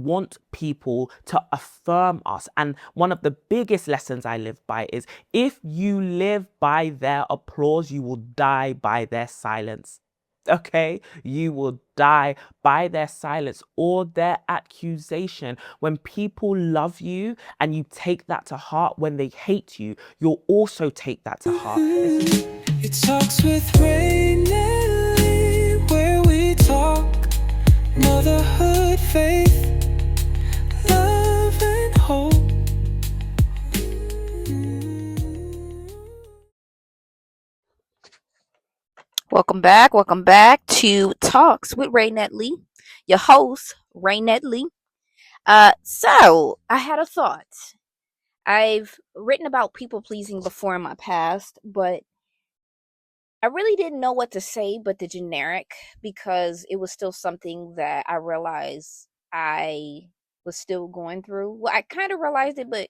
want people to affirm us. And one of the biggest lessons I live by is if you live by their applause, you will die by their silence. Okay, you will die by their silence or their accusation. When people love you and you take that to heart, when they hate you, you'll also take that to heart. It talks with Rain and Lee, where we talk motherhood, faith, love, and hope. Welcome back to Talks with Raynette Lee, your host, Raynette Lee. So I had a thought. I've written about people pleasing before in my past, but I really didn't know what to say but the generic because it was still something that I realized I was still going through. Well, I kind of realized it, but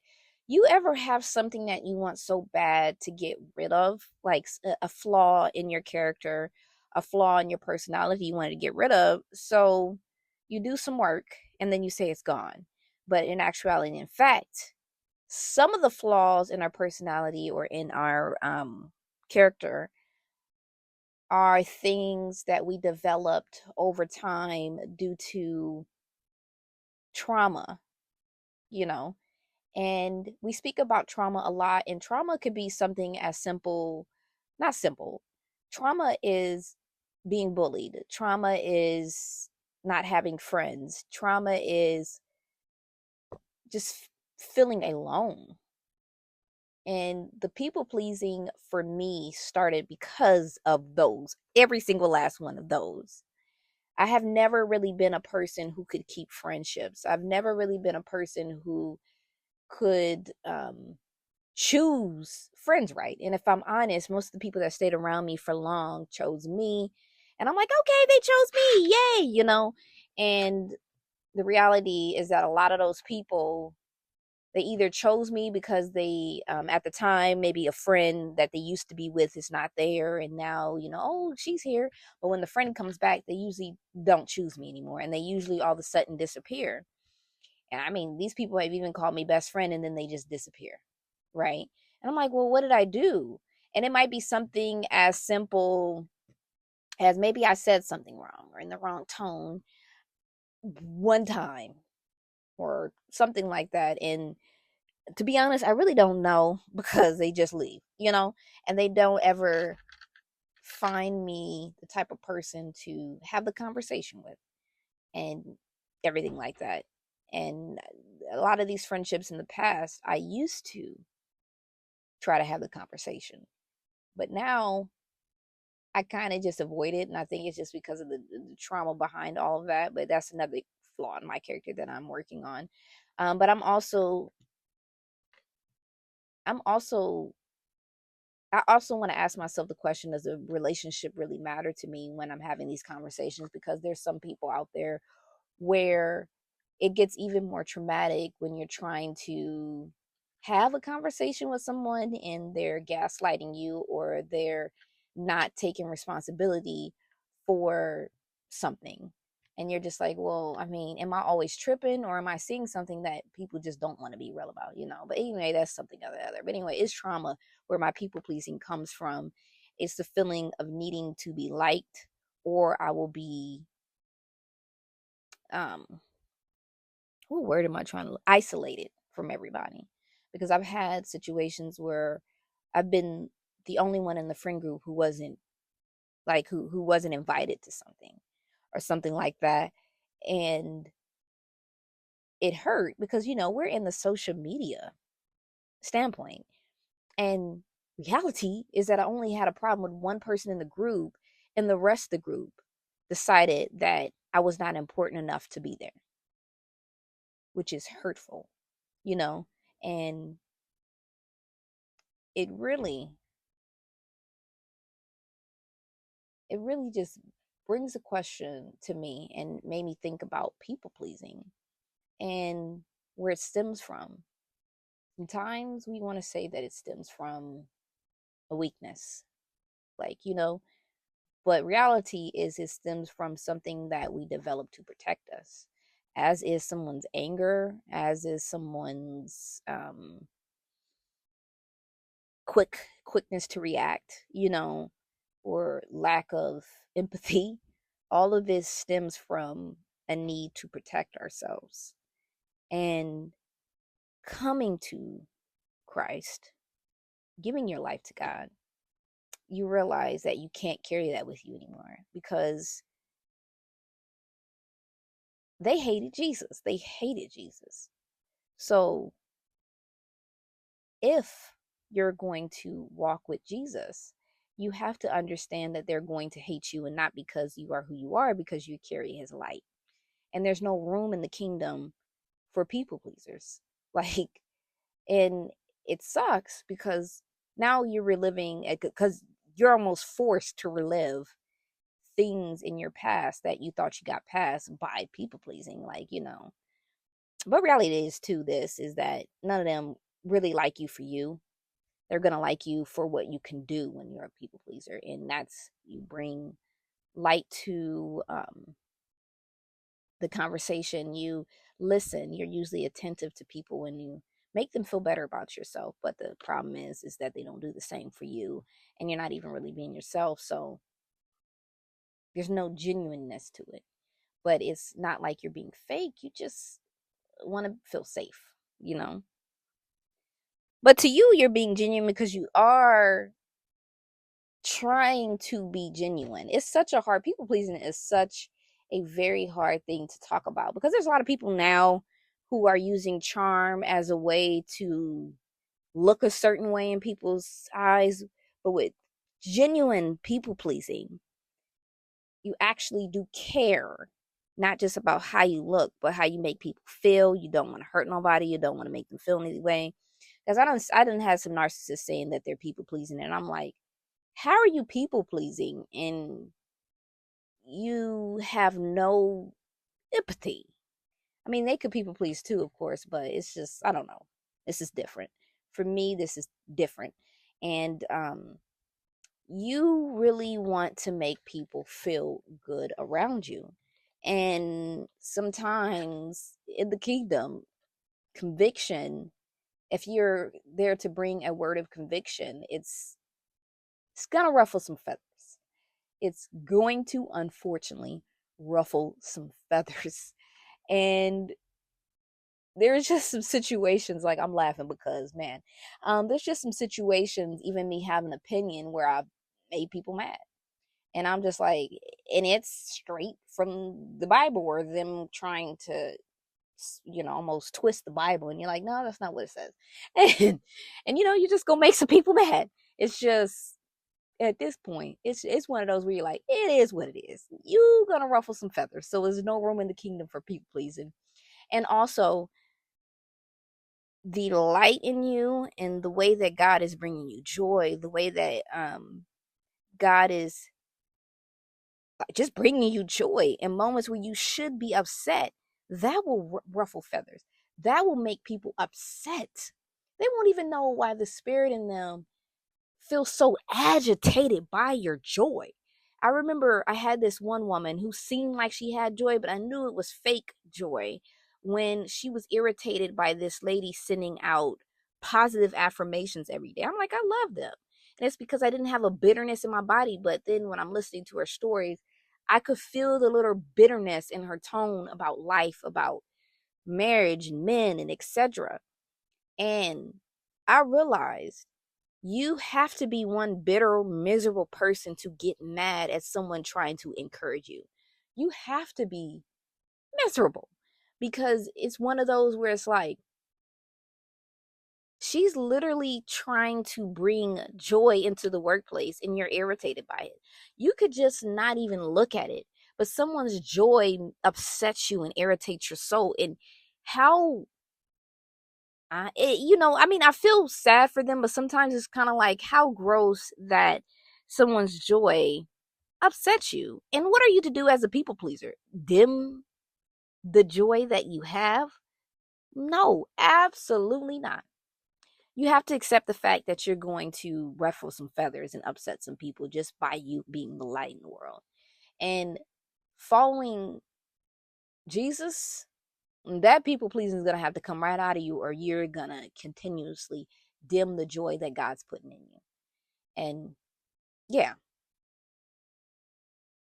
you ever have something that you want so bad to get rid of, like a flaw in your character, a flaw in your personality you wanted to get rid of? So you do some work and then you say it's gone. But in actuality, in fact, some of the flaws in our personality or in our character are things that we developed over time due to trauma, you know. And we speak about trauma a lot, and trauma could be something as simple, not simple. Trauma is being bullied, trauma is not having friends, trauma is just feeling alone. And the people pleasing for me started because of those, every single last one of those. I have never really been a person who could keep friendships. I've never really been a person who could choose friends right. And if I'm honest, most of the people that stayed around me for long chose me. And I'm like, okay, they chose me. Yay, you know? And the reality is that a lot of those people, they either chose me because they at the time maybe a friend that they used to be with is not there and now oh, she's here, but when the friend comes back they usually don't choose me anymore and they usually all of a sudden disappear. And I mean, these people have even called me best friend and then they just disappear, right? And I'm like, well, what did I do? And it might be something as simple as maybe I said something wrong or in the wrong tone one time or something like that. And to be honest, I really don't know because they just leave, and they don't ever find me the type of person to have the conversation with and everything like that. And a lot of these friendships in the past, I used to try to have the conversation, but now I kind of just avoid it. And I think it's just because of the trauma behind all of that. But that's another flaw in my character that I'm working on. But I'm also I also want to ask myself the question, does a relationship really matter to me when I'm having these conversations? Because there's some people out there where it gets even more traumatic when you're trying to have a conversation with someone and they're gaslighting you or they're not taking responsibility for something. And you're just like, well, I mean, am I always tripping or am I seeing something that people just don't want to be real about? But anyway, that's something other. But anyway, it's trauma where my people pleasing comes from. It's the feeling of needing to be liked, or I will be um what word am I trying to isolated from everybody. Because I've had situations where I've been the only one in the friend group who wasn't like who wasn't invited to something or something like that. And it hurt because we're in the social media standpoint, and reality is that I only had a problem with one person in the group, and the rest of the group decided that I was not important enough to be there, which is hurtful, you know and it really just brings a question to me and made me think about people pleasing and where it stems from. Sometimes we want to say that it stems from a weakness, like, but reality is it stems from something that we develop to protect us. as is someone's anger, as is someone's quickness to react, or lack of empathy. All of this stems from a need to protect ourselves. And coming to Christ, giving your life to God, you realize that you can't carry that with you anymore, because they hated Jesus. They hated Jesus. So if you're going to walk with Jesus, you have to understand that they're going to hate you, and not because you are who you are, because you carry his light. And there's no room in the kingdom for people pleasers. Like, and it sucks because now you're reliving, because you're almost forced to relive things in your past that you thought you got past by people pleasing. But reality is to this is that none of them really like you for you. They're going to like you for what you can do when you're a people pleaser. And that's, you bring light to the conversation. You listen. You're usually attentive to people, and you make them feel better about yourself. But the problem is that they don't do the same for you, and you're not even really being yourself. So there's no genuineness to it. But it's not like you're being fake. You just want to feel safe, you know? But to you, you're being genuine because you are trying to be genuine. It's such a hard, people pleasing is such a very hard thing to talk about, because there's a lot of people now who are using charm as a way to look a certain way in people's eyes. But with genuine people pleasing, you actually do care, not just about how you look, but how you make people feel. You don't want to hurt nobody. You don't want to make them feel any way. Because I didn't have some narcissists saying that they're people pleasing, and I'm like, how are you people pleasing and you have no empathy? I mean, they could people please too, of course, but it's just, I don't know. This is different. For me, this is different. And you really want to make people feel good around you. And sometimes in the kingdom, conviction, if you're there to bring a word of conviction, it's gonna ruffle some feathers. It's going to, unfortunately, ruffle some feathers. And there's just some situations, like, I'm laughing because, man, there's just some situations, even me having an opinion, where I've made people mad. And I'm just like, and it's straight from the Bible, or them trying to, almost twist the Bible. And you're like, no, that's not what it says. And you're just gonna make some people mad. It's just, at this point, it's one of those where you're like, it is what it is. You gonna ruffle some feathers. So there's no room in the kingdom for people pleasing. And also, the light in you and the way that God is bringing you joy, the way that God is just bringing you joy in moments where you should be upset, that will ruffle feathers. That will make people upset. They won't even know why the spirit in them feels so agitated by your joy. I remember I had this one woman who seemed like she had joy, but I knew it was fake joy, when she was irritated by this lady sending out positive affirmations every day. I'm like, I love them. And it's because I didn't have a bitterness in my body. But then when I'm listening to her stories, I could feel the little bitterness in her tone about life, about marriage and men and etc. And I realized, you have to be one bitter, miserable person to get mad at someone trying to encourage you. You have to be miserable, because it's one of those where it's like, she's literally trying to bring joy into the workplace and you're irritated by it. You could just not even look at it, but someone's joy upsets you and irritates your soul. And how I mean, I feel sad for them, but sometimes it's kind of like, how gross that someone's joy upsets you. And what are you to do as a people pleaser? Dim the joy that you have? No, absolutely not. You have to accept the fact that you're going to ruffle some feathers and upset some people just by you being the light in the world. And following Jesus that people pleasing is going to have to come right out of you, or you're going to continuously dim the joy that God's putting in you. And yeah,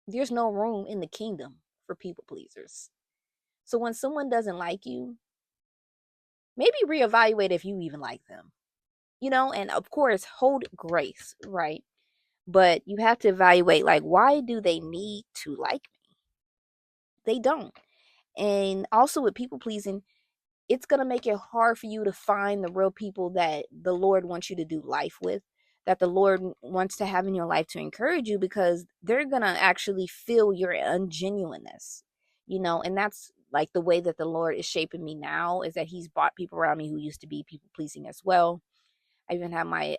there's no room in the kingdom for people pleasers. So when someone doesn't like you, maybe reevaluate if you even like them, and of course, hold grace, right? But you have to evaluate, like, why do they need to like me? They don't. And also with people pleasing, it's going to make it hard for you to find the real people that the Lord wants you to do life with, that the Lord wants to have in your life to encourage you, because they're going to actually feel your ungenuineness, and that's like the way that the Lord is shaping me now, is that he's brought people around me who used to be people pleasing as well. I even have my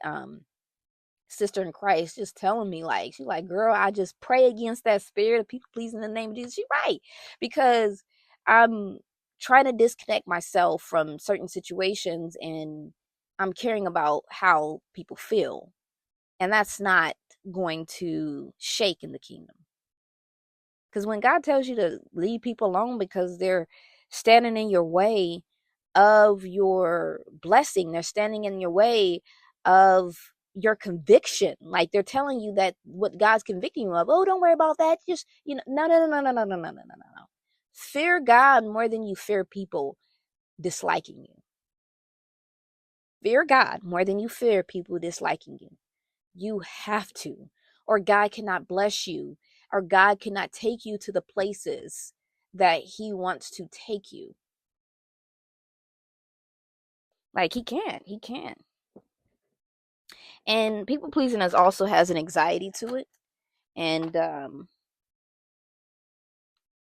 sister in Christ just telling me, like, she's like, girl, I just pray against that spirit of people pleasing in the name of Jesus. She's right, because I'm trying to disconnect myself from certain situations, and I'm caring about how people feel, and that's not going to shake in the kingdom. Because when God tells you to leave people alone because they're standing in your way of your blessing, they're standing in your way of your conviction. Like, they're telling you that what God's convicting you of, oh, don't worry about that. Just, no, no, no, no, no, no, no, no, no, no, no. Fear God more than you fear people disliking you. Fear God more than you fear people disliking you. You have to, or God cannot bless you, or God cannot take you to the places that he wants to take you. Like, he can't. And people pleasing us also has an anxiety to it. And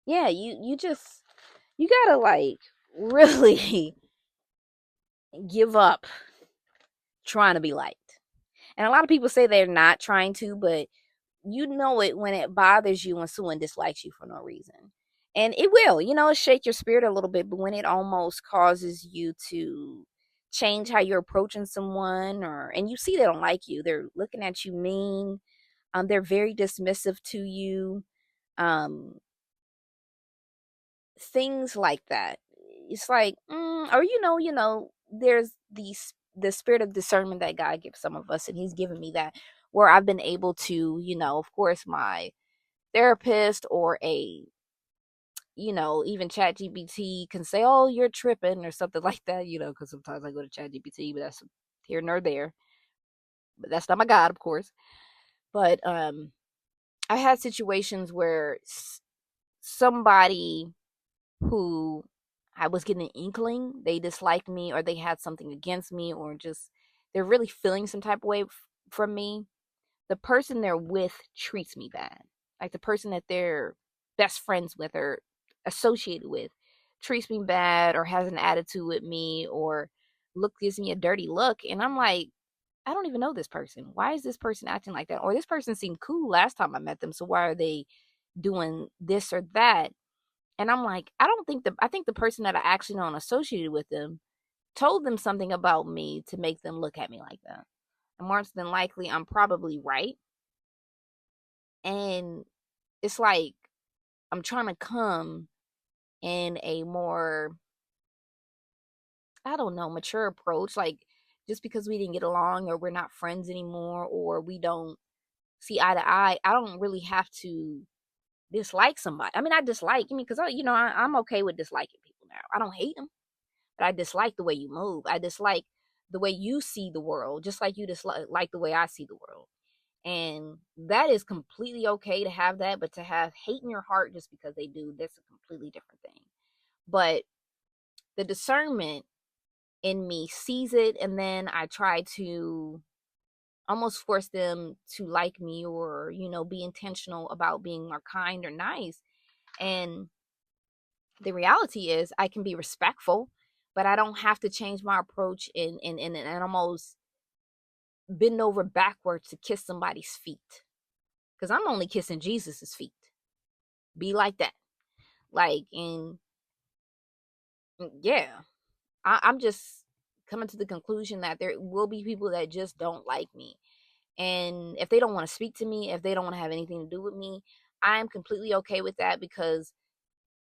yeah, you gotta, like, really give up trying to be liked. And a lot of people say they're not trying to, but you know it when it bothers you when someone dislikes you for no reason. And it will, shake your spirit a little bit, but when it almost causes you to change how you're approaching someone, and you see they don't like you, they're looking at you mean, they're very dismissive to you, um, things like that. It's like, or there's the spirit of discernment that God gives some of us, and he's given me that, where I've been able to, of course, my therapist or even chat gpt can say, oh, you're tripping or something like that, because sometimes I go to chat gpt, but that's here nor there. But that's not my God, of course. But I had situations where somebody who I was getting an inkling they disliked me, or they had something against me, or just they're really feeling some type of way from me. The person they're with treats me bad. Like, the person that they're best friends with or associated with treats me bad, or has an attitude with me, or gives me a dirty look. And I'm like, I don't even know this person. Why is this person acting like that? Or this person seemed cool last time I met them, so why are they doing this or that? And I'm like, I think the person that I actually know and associated with them told them something about me to make them look at me like that. And more than likely, I'm probably right. And it's like, I'm trying to come in a more, I don't know, mature approach. Like, just because we didn't get along, or we're not friends anymore, or we don't see eye to eye, I don't really have to dislike somebody. I mean, I dislike, because I'm okay with disliking people now. I don't hate them, but I dislike the way you move. I dislike the way you see the world, just like you dislike the way I see the world. And that is completely okay to have that, but to have hate in your heart just because they do, that's a completely different thing. But the discernment in me sees it, and then I try to almost force them to like me, or be intentional about being more kind or nice. And the reality is, I can be respectful, but I don't have to change my approach and almost bend over backwards to kiss somebody's feet, because I'm only kissing Jesus's feet. Be like that. Like, and yeah, I'm just coming to the conclusion that there will be people that just don't like me. And if they don't want to speak to me, if they don't want to have anything to do with me, I am completely okay with that, because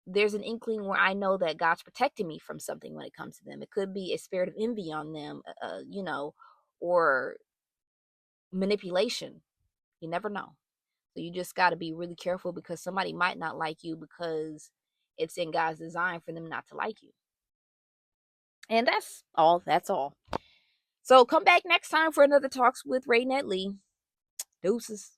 there's an inkling where I know that God's protecting me from something when it comes to them. It could be a spirit of envy on them, or manipulation. You never know. So you just got to be really careful, because somebody might not like you because it's in God's design for them not to like you. And that's all. That's all. So come back next time for another Talks with Raynette Lee. Deuces.